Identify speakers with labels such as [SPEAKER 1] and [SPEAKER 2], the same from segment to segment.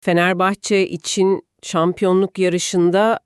[SPEAKER 1] Fenerbahçe için şampiyonluk yarışında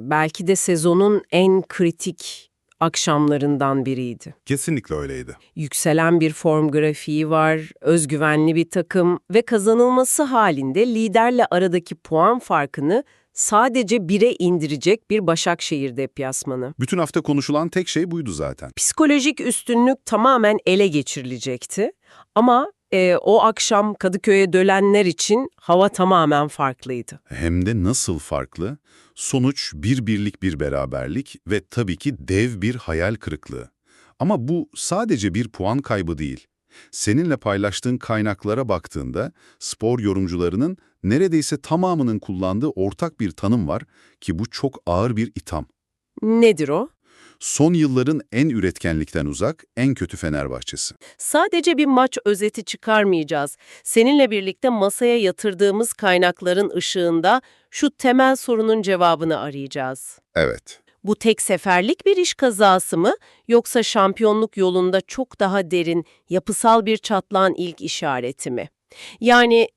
[SPEAKER 1] belki de sezonun en kritik akşamlarından biriydi.
[SPEAKER 2] Kesinlikle öyleydi.
[SPEAKER 1] Yükselen bir form grafiği var, özgüvenli bir takım ve kazanılması halinde liderle aradaki puan farkını sadece 1'e indirecek bir Başakşehir deplasmanı.
[SPEAKER 2] Bütün hafta konuşulan tek şey buydu zaten.
[SPEAKER 1] Psikolojik üstünlük tamamen ele geçirilecekti ama o akşam Kadıköy'e dönenler için hava tamamen farklıydı.
[SPEAKER 2] Hem de nasıl farklı? Sonuç bir birlik bir beraberlik ve tabii ki dev bir hayal kırıklığı. Ama bu sadece bir puan kaybı değil. Seninle paylaştığın kaynaklara baktığında spor yorumcularının neredeyse tamamının kullandığı ortak bir tanım var ki bu çok ağır bir itham.
[SPEAKER 1] Nedir o?
[SPEAKER 2] Son yılların en üretkenlikten uzak, en kötü Fenerbahçesi.
[SPEAKER 1] Sadece bir maç özeti çıkarmayacağız. Seninle birlikte masaya yatırdığımız kaynakların ışığında şu temel sorunun cevabını arayacağız.
[SPEAKER 2] Evet.
[SPEAKER 1] Bu tek seferlik bir iş kazası mı, yoksa şampiyonluk yolunda çok daha derin, yapısal bir çatlağın ilk işareti mi? Yani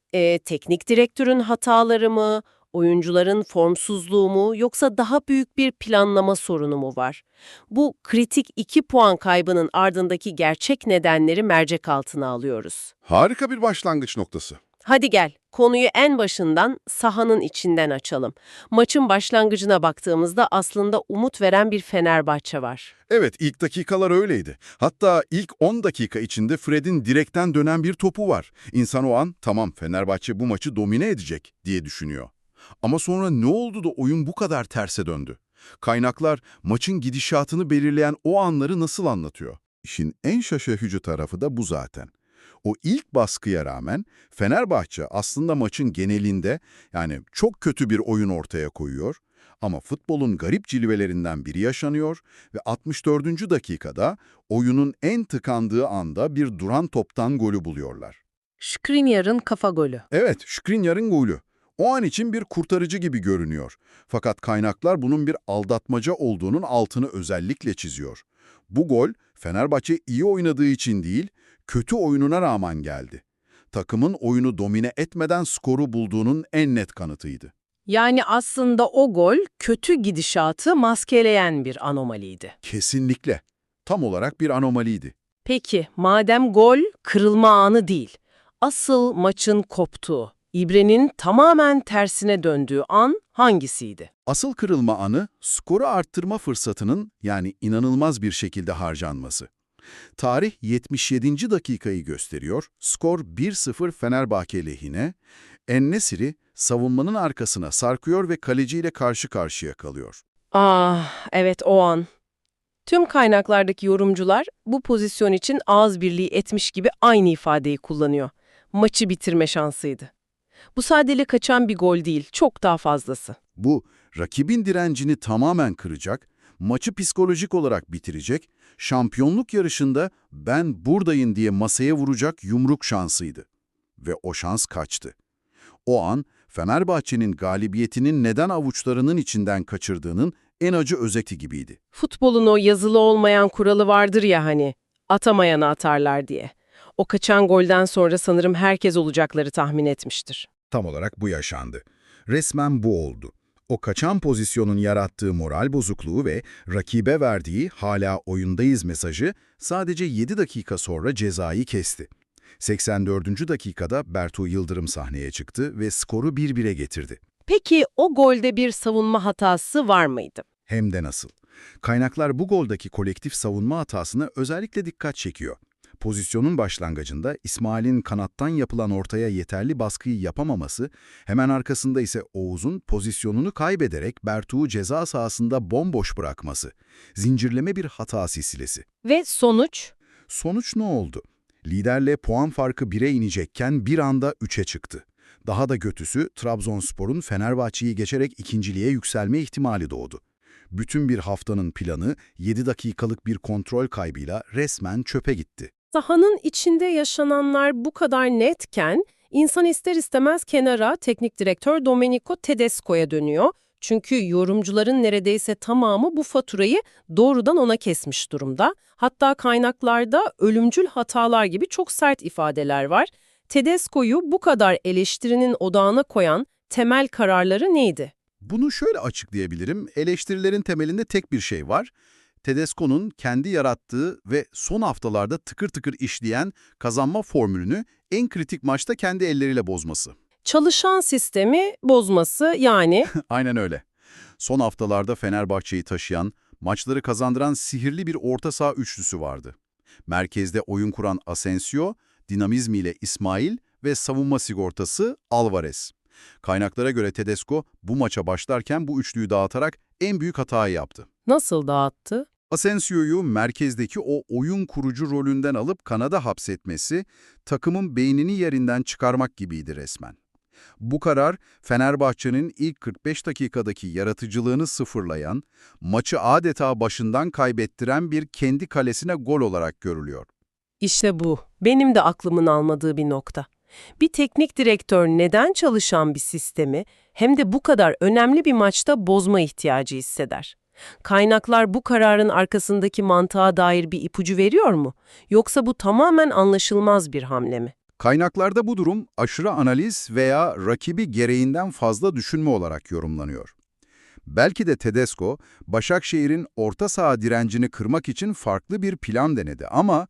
[SPEAKER 1] teknik direktörün hataları mı, oyuncuların formsuzluğu mu, yoksa daha büyük bir planlama sorunu mu var? Bu kritik 2 puan kaybının ardındaki gerçek nedenleri mercek altına alıyoruz.
[SPEAKER 2] Harika bir başlangıç noktası.
[SPEAKER 1] Hadi gel, konuyu en başından, sahanın içinden açalım. Maçın başlangıcına baktığımızda aslında umut veren bir Fenerbahçe var.
[SPEAKER 2] Evet, ilk dakikalar öyleydi. Hatta ilk 10 dakika içinde Fred'in direkten dönen bir topu var. İnsan o an, tamam Fenerbahçe bu maçı domine edecek diye düşünüyor. Ama sonra ne oldu da oyun bu kadar terse döndü? Kaynaklar maçın gidişatını belirleyen o anları nasıl anlatıyor? İşin en şaşırtıcı tarafı da bu zaten. O ilk baskıya rağmen Fenerbahçe aslında maçın genelinde yani çok kötü bir oyun ortaya koyuyor. Ama futbolun garip cilvelerinden biri yaşanıyor ve 64. dakikada oyunun en tıkandığı anda bir duran toptan golü buluyorlar.
[SPEAKER 1] Skriniar'ın kafa golü.
[SPEAKER 2] Evet, Skriniar'ın golü. O an için bir kurtarıcı gibi görünüyor. Fakat kaynaklar bunun bir aldatmaca olduğunun altını özellikle çiziyor. Bu gol Fenerbahçe iyi oynadığı için değil, kötü oyununa rağmen geldi. Takımın oyunu domine etmeden skoru bulduğunun en net kanıtıydı.
[SPEAKER 1] Yani aslında o gol kötü gidişatı maskeleyen bir anomaliydi.
[SPEAKER 2] Kesinlikle. Tam olarak bir anomaliydi.
[SPEAKER 1] Peki, madem gol kırılma anı değil, asıl maçın koptuğu, ibrenin tamamen tersine döndüğü an hangisiydi?
[SPEAKER 2] Asıl kırılma anı skoru arttırma fırsatının yani inanılmaz bir şekilde harcanması. Tarih 77. dakikayı gösteriyor. Skor 1-0 Fenerbahçe lehine. En-Nesyri savunmanın arkasına sarkıyor ve kaleciyle karşı karşıya kalıyor.
[SPEAKER 1] Ah, evet o an. Tüm kaynaklardaki yorumcular bu pozisyon için ağız birliği etmiş gibi aynı ifadeyi kullanıyor. Maçı bitirme şansıydı. Bu sadece kaçan bir gol değil, çok daha fazlası.
[SPEAKER 2] Bu, rakibin direncini tamamen kıracak, maçı psikolojik olarak bitirecek, şampiyonluk yarışında ben buradayım diye masaya vuracak yumruk şansıydı. Ve o şans kaçtı. O an Fenerbahçe'nin galibiyetinin neden avuçlarının içinden kaçırdığının en acı özeti gibiydi.
[SPEAKER 1] Futbolun o yazılı olmayan kuralı vardır ya hani, atamayanı atarlar diye. O kaçan golden sonra sanırım herkes olacakları tahmin etmiştir.
[SPEAKER 2] Tam olarak bu yaşandı. Resmen bu oldu. O kaçan pozisyonun yarattığı moral bozukluğu ve rakibe verdiği hala oyundayız mesajı sadece 7 dakika sonra cezayı kesti. 84. dakikada Bertu Yıldırım sahneye çıktı ve skoru 1-1'e getirdi.
[SPEAKER 1] Peki o golde bir savunma hatası var mıydı?
[SPEAKER 2] Hem de nasıl. Kaynaklar bu goldaki kolektif savunma hatasına özellikle dikkat çekiyor. Pozisyonun başlangıcında İsmail'in kanattan yapılan ortaya yeterli baskıyı yapamaması, hemen arkasında ise Oğuz'un pozisyonunu kaybederek Bertu'yu ceza sahasında bomboş bırakması. Zincirleme bir hata silsilesi.
[SPEAKER 1] Ve sonuç?
[SPEAKER 2] Sonuç ne oldu? Liderle puan farkı 1'e inecekken bir anda 3'e çıktı. Daha da kötüsü Trabzonspor'un Fenerbahçe'yi geçerek ikinciliğe yükselme ihtimali doğdu. Bütün bir haftanın planı 7 dakikalık bir kontrol kaybıyla resmen çöpe gitti.
[SPEAKER 1] Sahanın içinde yaşananlar bu kadar netken, insan ister istemez kenara teknik direktör Domenico Tedesco'ya dönüyor. Çünkü yorumcuların neredeyse tamamı bu faturayı doğrudan ona kesmiş durumda. Hatta kaynaklarda ölümcül hatalar gibi çok sert ifadeler var. Tedesco'yu bu kadar eleştirinin odağına koyan temel kararları neydi?
[SPEAKER 3] Bunu şöyle açıklayabilirim. Eleştirilerin temelinde tek bir şey var. Tedesco'nun kendi yarattığı ve son haftalarda tıkır tıkır işleyen kazanma formülünü en kritik maçta kendi elleriyle bozması.
[SPEAKER 1] Çalışan sistemi bozması yani
[SPEAKER 3] Aynen öyle. Son haftalarda Fenerbahçe'yi taşıyan, maçları kazandıran sihirli bir orta saha üçlüsü vardı. Merkezde oyun kuran Asensio, dinamizmiyle İsmail ve savunma sigortası Alvarez. Kaynaklara göre Tedesco bu maça başlarken bu üçlüyü dağıtarak en büyük hatayı yaptı.
[SPEAKER 1] nasıl dağıttı?
[SPEAKER 3] Asensio'yu merkezdeki o oyun kurucu rolünden alıp kanada hapsetmesi, takımın beynini yerinden çıkarmak gibiydi resmen. Bu karar, Fenerbahçe'nin ilk 45 dakikadaki yaratıcılığını sıfırlayan, maçı adeta başından kaybettiren bir kendi kalesine gol olarak görülüyor.
[SPEAKER 1] İşte bu. Benim de aklımın almadığı bir nokta. Bir teknik direktör neden çalışan bir sistemi hem de bu kadar önemli bir maçta bozma ihtiyacı hisseder? Kaynaklar bu kararın arkasındaki mantığa dair bir ipucu veriyor mu? Yoksa bu tamamen anlaşılmaz bir hamle mi?
[SPEAKER 3] Kaynaklarda bu durum aşırı analiz veya rakibi gereğinden fazla düşünme olarak yorumlanıyor. Belki de Tedesco, Başakşehir'in orta saha direncini kırmak için farklı bir plan denedi ama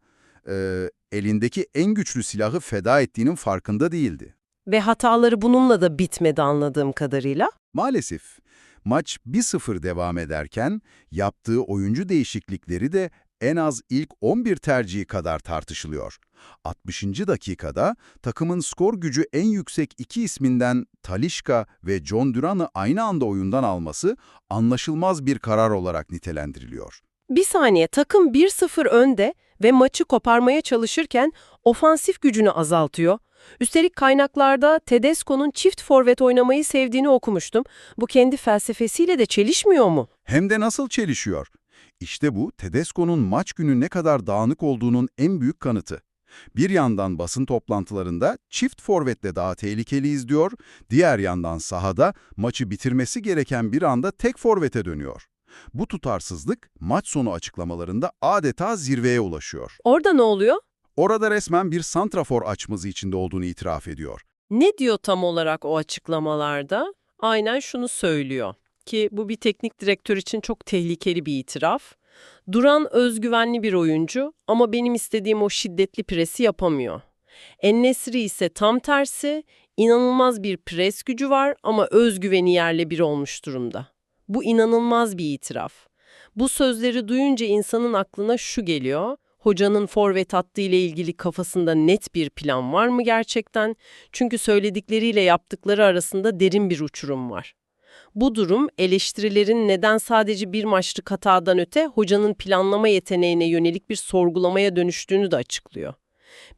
[SPEAKER 3] elindeki en güçlü silahı feda ettiğinin farkında değildi.
[SPEAKER 1] Ve hataları bununla da bitmedi anladığım kadarıyla.
[SPEAKER 3] Maalesef maç 1-0 devam ederken yaptığı oyuncu değişiklikleri de en az ilk 11 tercihi kadar tartışılıyor. 60. dakikada takımın skor gücü en yüksek iki isminden Talisca ve John Duran'ı aynı anda oyundan alması anlaşılmaz bir karar olarak nitelendiriliyor.
[SPEAKER 1] Bir saniye, takım 1-0 önde ve maçı koparmaya çalışırken ofansif gücünü azaltıyor. Üstelik kaynaklarda Tedesco'nun çift forvet oynamayı sevdiğini okumuştum. Bu kendi felsefesiyle de çelişmiyor mu?
[SPEAKER 3] Hem de nasıl çelişiyor? İşte bu, Tedesco'nun maç günü ne kadar dağınık olduğunun en büyük kanıtı. Bir yandan basın toplantılarında çift forvetle daha tehlikeliyiz diyor, diğer yandan sahada maçı bitirmesi gereken bir anda tek forvete dönüyor. Bu tutarsızlık maç sonu açıklamalarında adeta zirveye ulaşıyor.
[SPEAKER 1] Orada ne oluyor?
[SPEAKER 3] Orada resmen bir santrafor açmazı içinde olduğunu itiraf ediyor.
[SPEAKER 1] Ne diyor tam olarak o açıklamalarda? Aynen şunu söylüyor ki bu bir teknik direktör için çok tehlikeli bir itiraf. Duran özgüvenli bir oyuncu ama benim istediğim o şiddetli presi yapamıyor. En-Nesyri ise tam tersi, inanılmaz bir pres gücü var ama özgüveni yerle bir olmuş durumda. Bu inanılmaz bir itiraf. Bu sözleri duyunca insanın aklına şu geliyor: hocanın forvet hattı ile ilgili kafasında net bir plan var mı gerçekten? Çünkü söyledikleriyle yaptıkları arasında derin bir uçurum var. Bu durum eleştirilerin neden sadece bir maçlık hatadan öte hocanın planlama yeteneğine yönelik bir sorgulamaya dönüştüğünü de açıklıyor.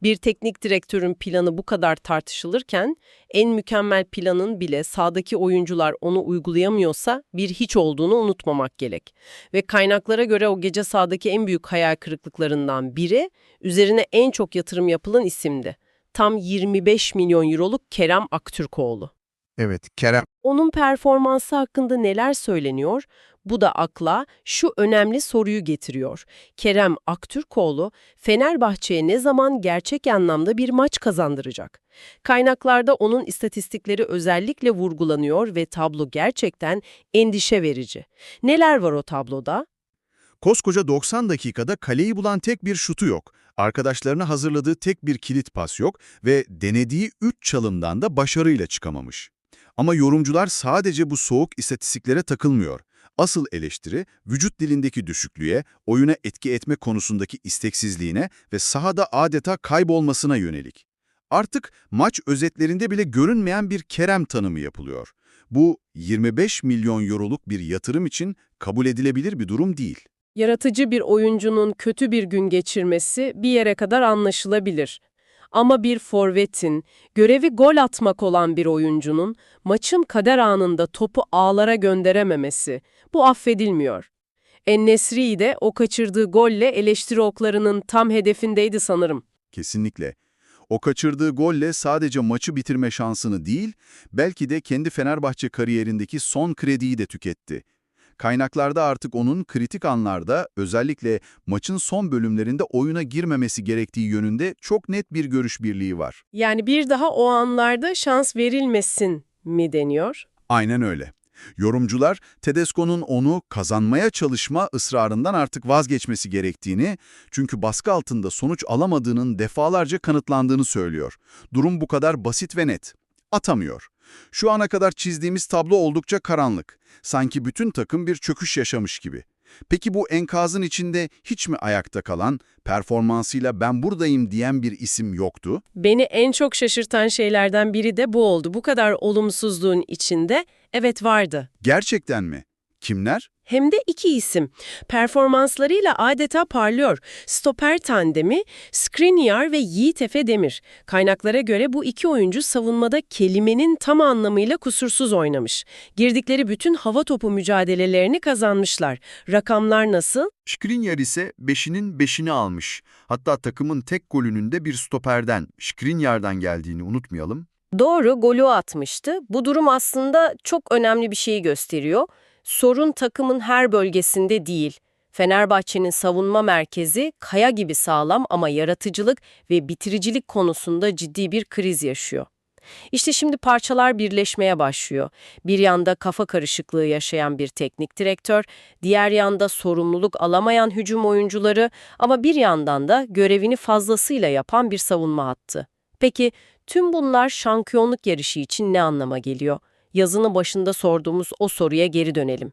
[SPEAKER 1] Bir teknik direktörün planı bu kadar tartışılırken en mükemmel planın bile sahadaki oyuncular onu uygulayamıyorsa bir hiç olduğunu unutmamak gerek. Ve kaynaklara göre o gece sahadaki en büyük hayal kırıklıklarından biri üzerine en çok yatırım yapılan isimdi. Tam 25 milyon euroluk Kerem Aktürkoğlu.
[SPEAKER 3] Evet, Kerem.
[SPEAKER 1] Onun performansı hakkında neler söyleniyor? Bu da akla şu önemli soruyu getiriyor: Kerem Aktürkoğlu, Fenerbahçe'ye ne zaman gerçek anlamda bir maç kazandıracak? Kaynaklarda onun istatistikleri özellikle vurgulanıyor ve tablo gerçekten endişe verici. Neler var o tabloda?
[SPEAKER 4] Koskoca 90 dakikada kaleyi bulan tek bir şutu yok. Arkadaşlarına hazırladığı tek bir kilit pas yok ve denediği 3 çalımdan da başarıyla çıkamamış. Ama yorumcular sadece bu soğuk istatistiklere takılmıyor. Asıl eleştiri vücut dilindeki düşüklüğe, oyuna etki etme konusundaki isteksizliğine ve sahada adeta kaybolmasına yönelik. Artık maç özetlerinde bile görünmeyen bir Kerem tanımı yapılıyor. Bu 25 milyon euroluk bir yatırım için kabul edilebilir bir durum değil.
[SPEAKER 1] Yaratıcı bir oyuncunun kötü bir gün geçirmesi bir yere kadar anlaşılabilir. Ama bir forvetin, görevi gol atmak olan bir oyuncunun maçın kader anında topu ağlara gönderememesi, bu affedilmiyor. En-Nesyri de o kaçırdığı golle eleştiri oklarının tam hedefindeydi sanırım.
[SPEAKER 3] Kesinlikle. O kaçırdığı golle sadece maçı bitirme şansını değil, belki de kendi Fenerbahçe kariyerindeki son krediyi de tüketti. Kaynaklarda artık onun kritik anlarda, özellikle maçın son bölümlerinde oyuna girmemesi gerektiği yönünde çok net bir görüş birliği var.
[SPEAKER 1] Yani bir daha o anlarda şans verilmesin mi deniyor?
[SPEAKER 3] Aynen öyle. Yorumcular, Tedesco'nun onu kazanmaya çalışma ısrarından artık vazgeçmesi gerektiğini, çünkü baskı altında sonuç alamadığının defalarca kanıtlandığını söylüyor. Durum bu kadar basit ve net. Atamıyor. Şu ana kadar çizdiğimiz tablo oldukça karanlık. Sanki bütün takım bir çöküş yaşamış gibi. Peki bu enkazın içinde hiç mi ayakta kalan, performansıyla ben buradayım diyen bir isim yoktu?
[SPEAKER 1] Beni en çok şaşırtan şeylerden biri de bu oldu. Bu kadar olumsuzluğun içinde evet vardı.
[SPEAKER 3] Gerçekten mi? Kimler?
[SPEAKER 1] Hem de iki isim. Performanslarıyla adeta parlıyor. Stoper tandemi Skriniar ve Yiğit Efe Demir. Kaynaklara göre bu iki oyuncu savunmada kelimenin tam anlamıyla kusursuz oynamış. Girdikleri bütün hava topu mücadelelerini kazanmışlar. Rakamlar nasıl?
[SPEAKER 5] Skriniar ise 5'inin 5'ini almış. Hatta takımın tek golünün de bir stoperden, Skriniar'dan geldiğini unutmayalım.
[SPEAKER 1] Doğru, golü atmıştı. Bu durum aslında çok önemli bir şeyi gösteriyor. Sorun takımın her bölgesinde değil. Fenerbahçe'nin savunma merkezi kaya gibi sağlam ama yaratıcılık ve bitiricilik konusunda ciddi bir kriz yaşıyor. İşte şimdi parçalar birleşmeye başlıyor. Bir yanda kafa karışıklığı yaşayan bir teknik direktör, diğer yanda sorumluluk alamayan hücum oyuncuları ama bir yandan da görevini fazlasıyla yapan bir savunma hattı. Peki tüm bunlar şampiyonluk yarışı için ne anlama geliyor? Yazının başında sorduğumuz o soruya geri dönelim.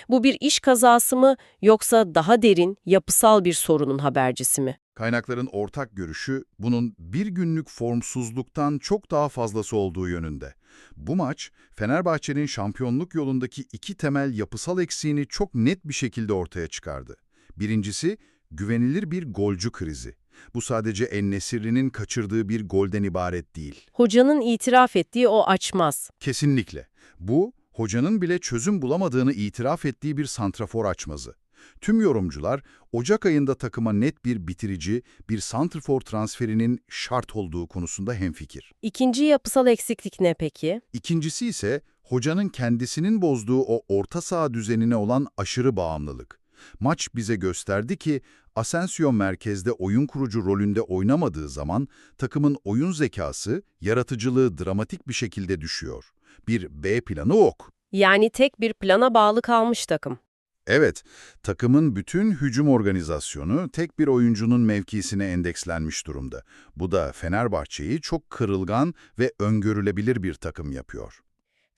[SPEAKER 1] Bu bir iş kazası mı yoksa daha derin, yapısal bir sorunun habercisi mi?
[SPEAKER 3] Kaynakların ortak görüşü bunun bir günlük formsuzluktan çok daha fazlası olduğu yönünde. Bu maç, Fenerbahçe'nin şampiyonluk yolundaki iki temel yapısal eksiğini çok net bir şekilde ortaya çıkardı. Birincisi, güvenilir bir golcü krizi. Bu sadece En-Nesyri'nin kaçırdığı bir golden ibaret değil.
[SPEAKER 1] Hocanın itiraf ettiği o açmaz.
[SPEAKER 3] Kesinlikle. Bu, hocanın bile çözüm bulamadığını itiraf ettiği bir santrafor açmazı. Tüm yorumcular, Ocak ayında takıma net bir bitirici, bir santrafor transferinin şart olduğu konusunda hemfikir.
[SPEAKER 1] İkinci yapısal eksiklik ne peki?
[SPEAKER 3] İkincisi ise, hocanın kendisinin bozduğu o orta saha düzenine olan aşırı bağımlılık. Maç bize gösterdi ki, Asensio merkezde oyun kurucu rolünde oynamadığı zaman takımın oyun zekası, yaratıcılığı dramatik bir şekilde düşüyor. Bir B planı yok.
[SPEAKER 1] Yani tek bir plana bağlı kalmış takım.
[SPEAKER 3] Evet, takımın bütün hücum organizasyonu tek bir oyuncunun mevkisine endekslenmiş durumda. Bu da Fenerbahçe'yi çok kırılgan ve öngörülebilir bir takım yapıyor.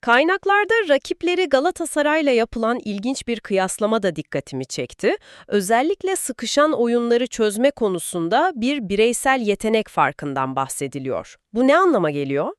[SPEAKER 1] Kaynaklarda rakipleri Galatasaray'la yapılan ilginç bir kıyaslama da dikkatimi çekti. Özellikle sıkışan oyunları çözme konusunda bir bireysel yetenek farkından bahsediliyor. Bu ne anlama geliyor?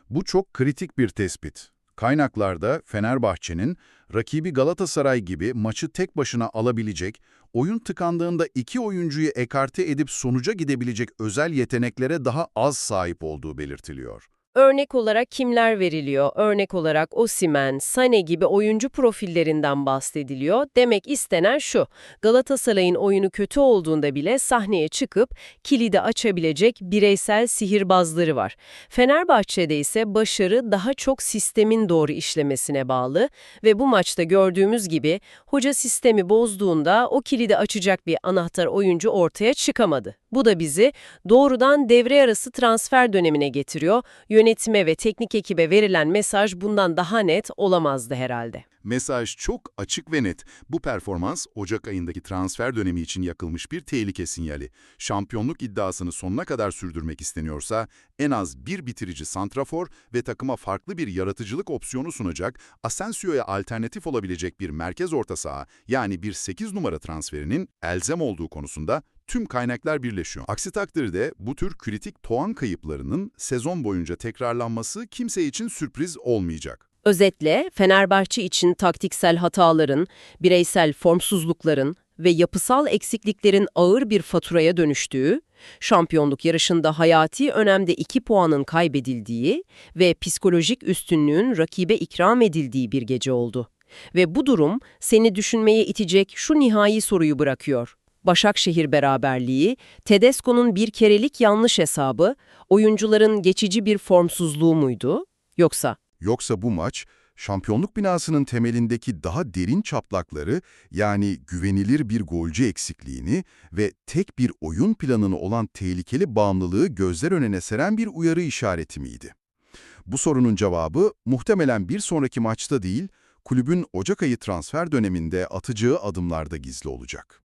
[SPEAKER 3] Bu çok kritik bir tespit. Kaynaklarda Fenerbahçe'nin rakibi Galatasaray gibi maçı tek başına alabilecek, oyun tıkandığında iki oyuncuyu ekarte edip sonuca gidebilecek özel yeteneklere daha az sahip olduğu belirtiliyor.
[SPEAKER 1] Örnek olarak kimler veriliyor? Örnek olarak Osimhen, Sané gibi oyuncu profillerinden bahsediliyor. Demek istenen şu, Galatasaray'ın oyunu kötü olduğunda bile sahneye çıkıp kilidi açabilecek bireysel sihirbazları var. Fenerbahçe'de ise başarı daha çok sistemin doğru işlemesine bağlı ve bu maçta gördüğümüz gibi hoca sistemi bozduğunda o kilidi açacak bir anahtar oyuncu ortaya çıkamadı. Bu da bizi doğrudan devre arası transfer dönemine getiriyor. Yönetime ve teknik ekibe verilen mesaj bundan daha net olamazdı herhalde.
[SPEAKER 2] Mesaj çok açık ve net. Bu performans, Ocak ayındaki transfer dönemi için yakılmış bir tehlike sinyali. Şampiyonluk iddiasını sonuna kadar sürdürmek isteniyorsa, en az bir bitirici santrafor ve takıma farklı bir yaratıcılık opsiyonu sunacak, Asensio'ya alternatif olabilecek bir merkez orta saha, yani bir 8 numara transferinin elzem olduğu konusunda tüm kaynaklar birleşiyor. Aksi takdirde bu tür kritik puan kayıplarının sezon boyunca tekrarlanması kimse için sürpriz olmayacak.
[SPEAKER 1] Özetle Fenerbahçe için taktiksel hataların, bireysel formsuzlukların ve yapısal eksikliklerin ağır bir faturaya dönüştüğü, şampiyonluk yarışında hayati önemde 2 puanın kaybedildiği ve psikolojik üstünlüğün rakibe ikram edildiği bir gece oldu. Ve bu durum seni düşünmeye itecek şu nihai soruyu bırakıyor. Başakşehir beraberliği, Tedesco'nun bir kerelik yanlış hesabı, oyuncuların geçici bir formsuzluğu muydu? Yoksa
[SPEAKER 2] Yoksa bu maç,
[SPEAKER 3] Şampiyonluk binasının temelindeki daha derin çatlakları, yani güvenilir bir golcü eksikliğini ve tek bir oyun planını olan tehlikeli bağımlılığı gözler önüne seren bir uyarı işareti miydi? Bu sorunun cevabı muhtemelen bir sonraki maçta değil, kulübün Ocak ayı transfer döneminde atacağı adımlarda gizli olacak.